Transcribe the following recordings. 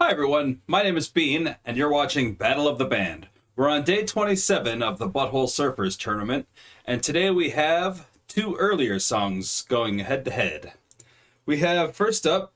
Hi everyone, my name is Bean, and you're watching Battle of the Band. We're on day 27 of the Butthole Surfers tournament, and today we have two earlier songs going head to head. We have first up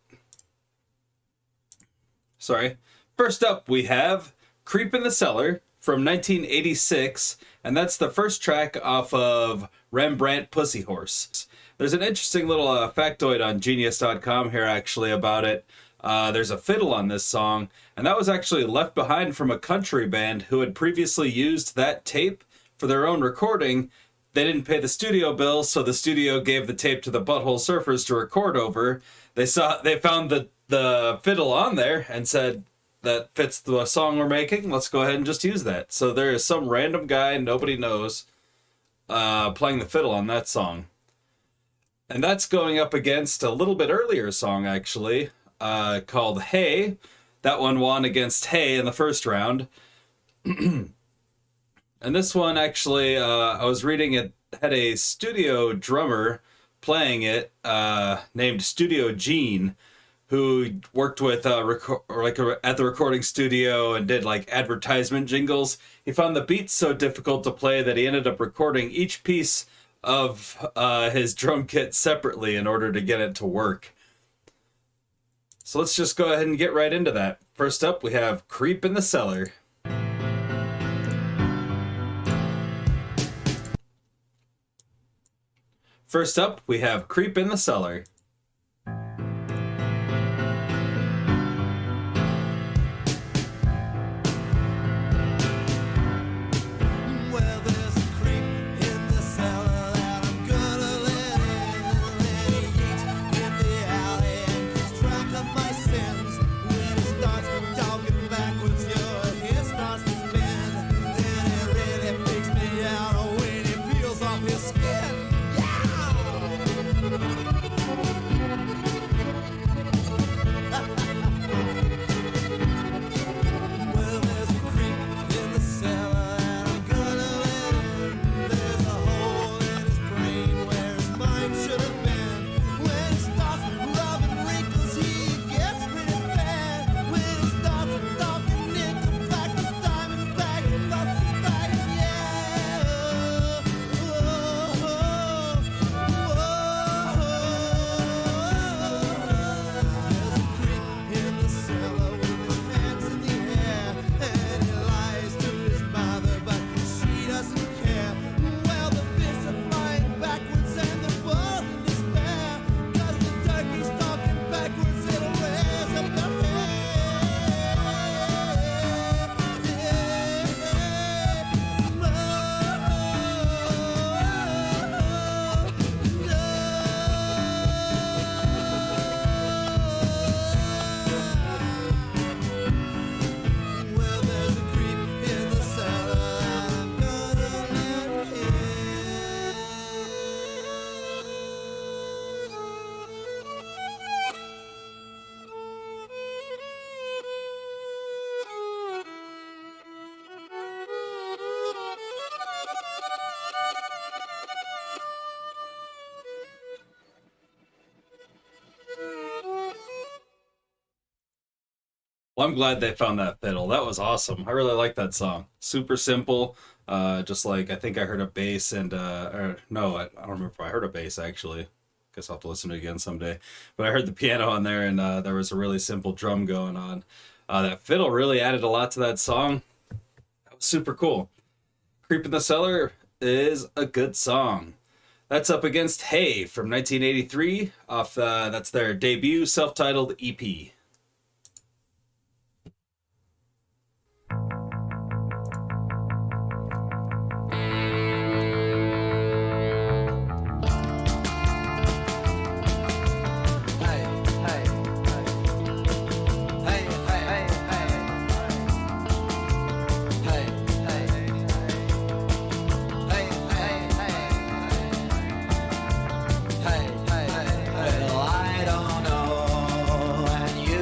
we have Creep in the Cellar from 1986, and that's the first track off of Rembrandt Pussy Horse. There's an interesting little factoid on Genius.com here actually about it. There's a fiddle on this song, and that was actually left behind from a country band who had previously used that tape for their own recording. They didn't pay the studio bill, so the studio gave the tape to the Butthole Surfers to record over. They found the fiddle on there and said, that fits the song we're making, let's go ahead and just use that. So there is some random guy nobody knows playing the fiddle on that song. And that's going up against a little bit earlier song, actually, called Hey. That one won against Hey in the first round. And this one, actually, I was reading it had a studio drummer playing it named Studio Gene, who worked with at the recording studio and did like advertisement jingles. He found the beats so difficult to play that he ended up recording each piece of his drum kit separately in order to get it to work. So let's just go ahead and get right into that. First up, we have Creep in the Cellar. First up, we have Creep in the Cellar. Well, I'm glad they found that fiddle. That was awesome. I really like that song. Super simple. Just like, I think I heard a bass and, or no, I don't remember if I heard a bass actually. Guess I'll have to listen to it again someday. But I heard the piano on there and there was a really simple drum going on. That fiddle really added a lot to that song. That was super cool. Creep in the Cellar is a good song. That's up against Hey from 1983 off, that's their debut self-titled EP. Well, I don't know, and you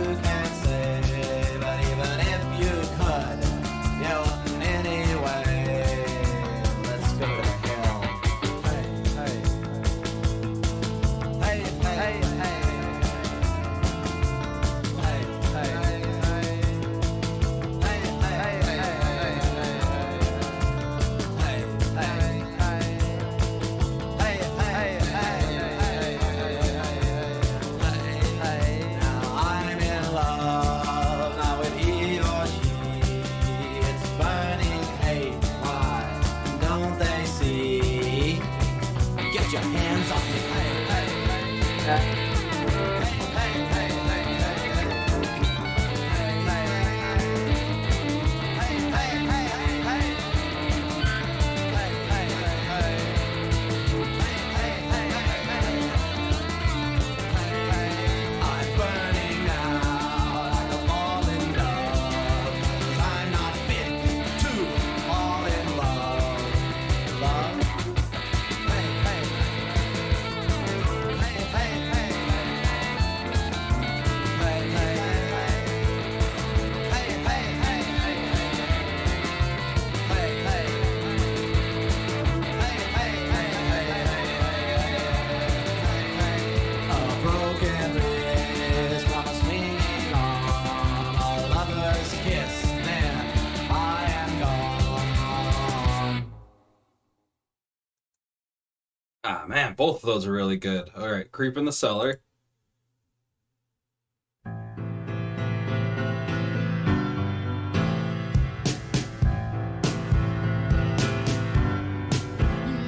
Ah, man, both of those are really good. All right, Creep in the Cellar.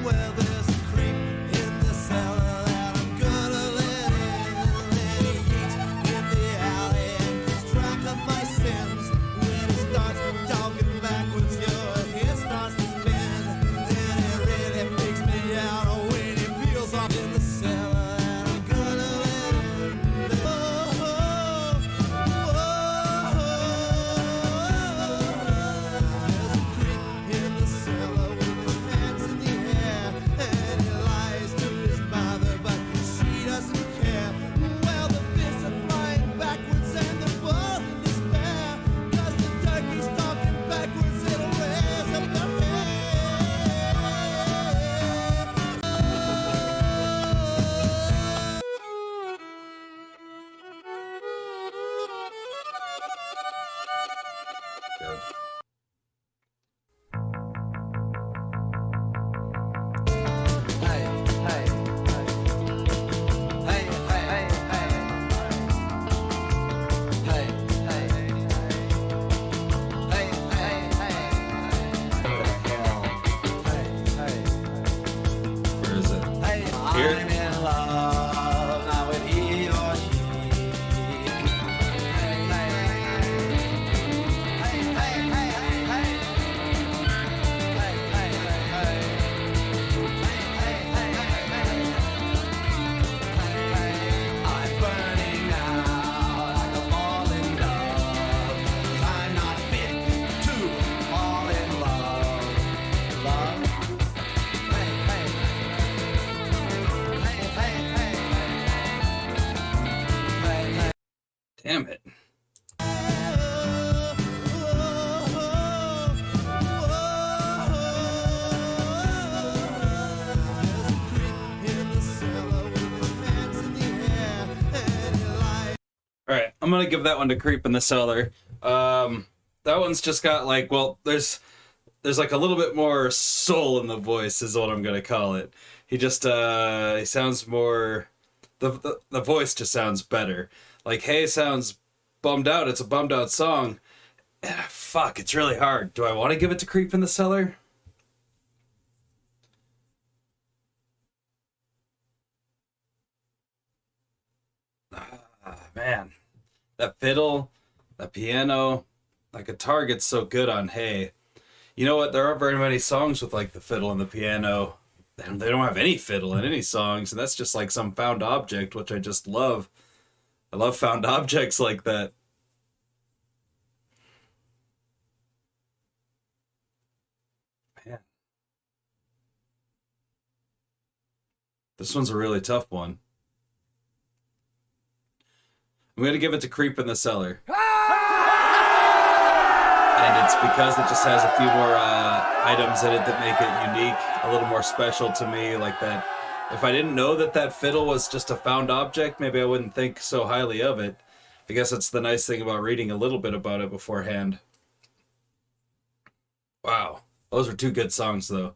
Well, there's a creep in the cellar that I'm gonna let in, and he eats in the alley and keeps track of my sins. When he starts talking backwards, your head starts to spin, and it really freaks me out when he peels off in the cellar that I'm gonna let in. Oh, there's a creep in the cellar with his hands in the air, and he lies to his mother, but she doesn't care. Well, the fists are flying backwards and the ball in despair, 'cause the turkey's talking backwards, it'll raise up their head. Good. Hey, hey, hey, hey, hey, hey, hey, hey, Where is it? Here? I'm in love now with he or she. Hey, hey, hey, hey, hey, hey, hey, hey, hey, I'm burning now like a falling dove, 'cause I'm not fit to fall in love. Love. Hey, hey, hey, hey, hey, hey. Damn it. All right, I'm gonna give that one to Creep in the Cellar. That one's just got like, well, there's like a little bit more soul in the voice, is what I'm gonna call it. He just he sounds more, the voice just sounds better. Like, Hey sounds bummed out. It's a bummed out song. Fuck, it's really hard. Do I want to give it to Creep in the Cellar? Ah, man, that fiddle, that piano, that guitar gets so good on Hey. You know what? There aren't very many songs with like the fiddle and the piano. They don't have any fiddle in any songs, and that's just like some found object, which I just love. I love found objects like that. Man, this one's a really tough one. I'm gonna give it to Creep in the Cellar, and it's because it just has a few more items in it that make it unique, a little more special to me. Like that, if I didn't know that that fiddle was just a found object, maybe I wouldn't think so highly of it. I guess that's the nice thing about reading a little bit about it beforehand. Wow, those were two good songs, though.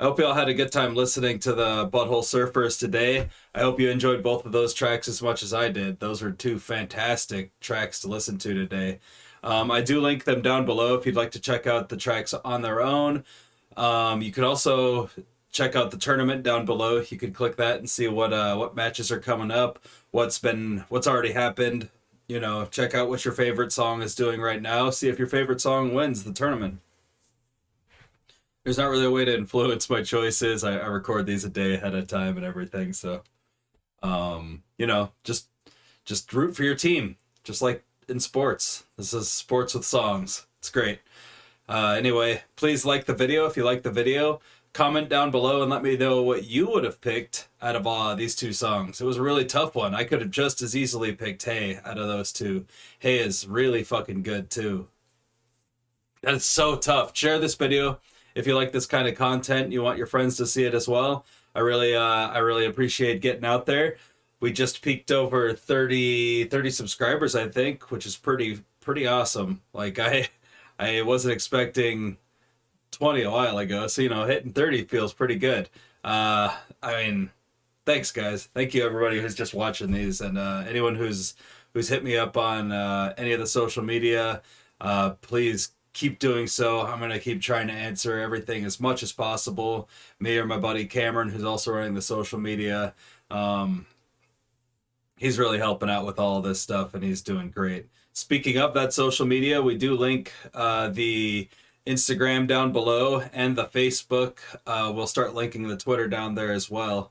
I hope you all had a good time listening to the Butthole Surfers today. I hope you enjoyed both of those tracks as much as I did. Those were two fantastic tracks to listen to today. I do link them down below if you'd like to check out the tracks on their own. You could also check out the tournament down below. You could click that and see what matches are coming up, what's already happened. You know, check out what your favorite song is doing right now. See if your favorite song wins the tournament. There's not really a way to influence my choices. I record these a day ahead of time and everything, so you know, just root for your team, just like in sports. This is sports with songs. It's great. Anyway, please like the video if you like the video. Comment down below and let me know what you would have picked out of these two songs. It was a really tough one. I could have just as easily picked Hey out of those two. Hey is really fucking good too. That's so tough. Share this video if you like this kind of content. You want your friends to see it as well. I really appreciate getting out there. We just peaked over 30 subscribers, I think, which is pretty awesome. Like I wasn't expecting 20 a while ago, so you know, hitting 30 feels pretty good. I mean, thanks guys. Thank you everybody who's just watching these, and anyone who's hit me up on any of the social media. Please keep doing so. I'm gonna keep trying to answer everything as much as possible. Me or my buddy Cameron, who's also running the social media. He's really helping out with all this stuff, and he's doing great. Speaking of that social media, we do link the Instagram down below and the Facebook. We'll start linking the Twitter down there as well,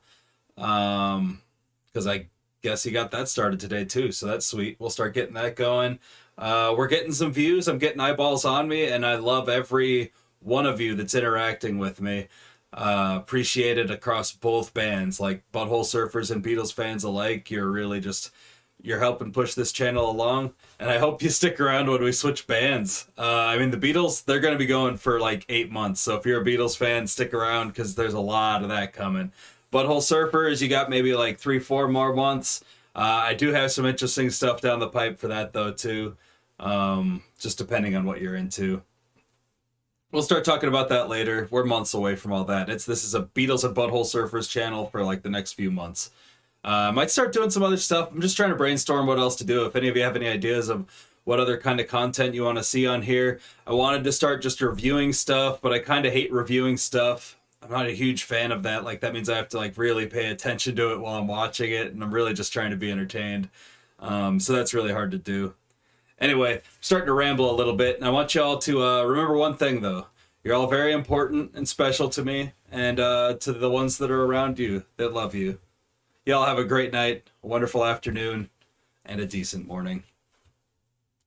because I guess he got that started today too, so that's sweet. We'll start getting that going. We're getting some views. I'm getting eyeballs on me, and I love every one of you that's interacting with me. Appreciate it across both bands, like Butthole Surfers and Beatles fans alike. You're helping push this channel along, and I hope you stick around when we switch bands. I mean, the Beatles, they're going to be going for like 8 months, so if you're a Beatles fan, stick around because there's a lot of that coming. Butthole Surfers, you got maybe like 3-4 more months. I do have some interesting stuff down the pipe for that though too, just depending on what you're into. We'll start talking about that later. We're months away from all that. This is a Beatles and Butthole Surfers channel for like the next few months. Might start doing some other stuff. I'm just trying to brainstorm what else to do. If any of you have any ideas of what other kind of content you want to see on here. I wanted to start just reviewing stuff, but I kind of hate reviewing stuff. I'm not a huge fan of that. Like, that means I have to like really pay attention to it while I'm watching it, and I'm really just trying to be entertained. So that's really hard to do. Anyway, I'm starting to ramble a little bit, and I want y'all to remember one thing, though. You're all very important and special to me, and to the ones that are around you that love you. Y'all have a great night, a wonderful afternoon, and a decent morning.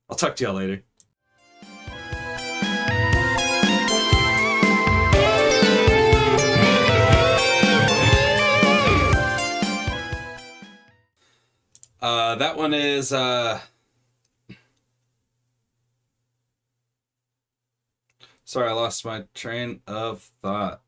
I'll talk to y'all later. That one is, sorry, I lost my train of thought.